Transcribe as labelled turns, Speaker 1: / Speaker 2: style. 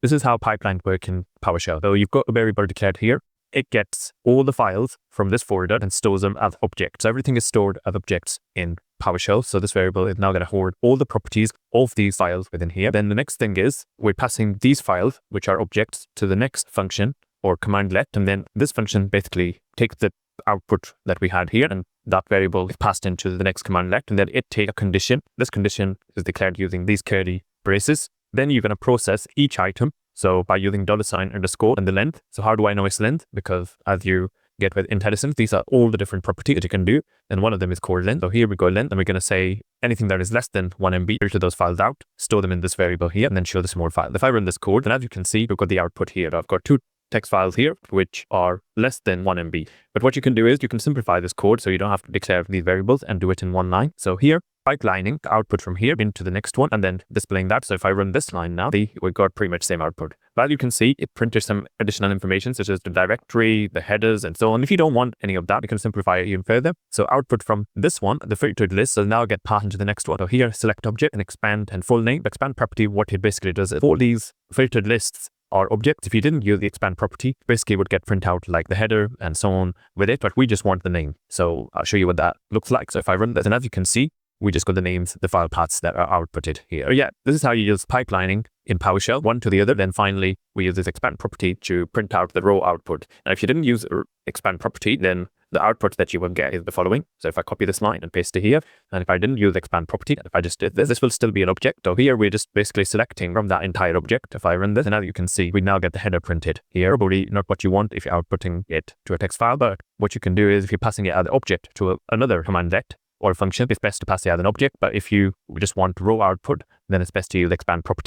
Speaker 1: This is how pipelines work in PowerShell. So you've got a variable declared here. It gets all the files from this folder and stores them as objects. So everything is stored as objects in PowerShell. So this variable is now going to hold all the properties of these files within here. Then the next thing is we're passing these files, which are objects, to the next function or command let. And then this function basically takes the output that we had here, and that variable is passed into the next command let. And then it takes a condition. This condition is declared using these curly braces. Then you're going to process each item. So by using $_ and the length. So how do I know its length? Because as you get with IntelliSense, these are all the different properties that you can do. And one of them is called length. So here we go length, and we're going to say anything that is less than 1 MB, filter those files out, store them in this variable here, and then show the small file. If I run this code, then as you can see, we've got the output here. I've got 2 text files here, which are less than 1 MB. But what you can do is you can simplify this code so you don't have to declare these variables and do it in one line. So here, pipelining the output from here into the next one and then displaying that. So if I run this line now, we got pretty much the same output. But you can see it printed some additional information such as the directory, the headers, and so on. If you don't want any of that, you can simplify it even further. So output from this one, the filtered list, will now get passed into the next one. So here, select object and expand and full name. The expand property, what it basically does is all these filtered lists are objects. If you didn't use the expand property, basically would get print out like the header and so on with it, but we just want the name. So I'll show you what that looks like. So if I run this, and as you can see, we just got the names, the file paths that are outputted here. Yeah, this is how you use pipelining in PowerShell, one to the other. Then finally, we use this expand property to print out the raw output. Now, if you didn't use expand property, then the output that you will get is the following. So if I copy this line and paste it here, and if I didn't use expand property, if I just did this, this will still be an object. So here we're just basically selecting from that entire object. If I run this, and as you can see, we now get the header printed here. Probably not what you want if you're outputting it to a text file, but what you can do is if you're passing it as an object to another command let or a function, it's best to pass it as an object. But if you just want raw output, then it's best to use expand property.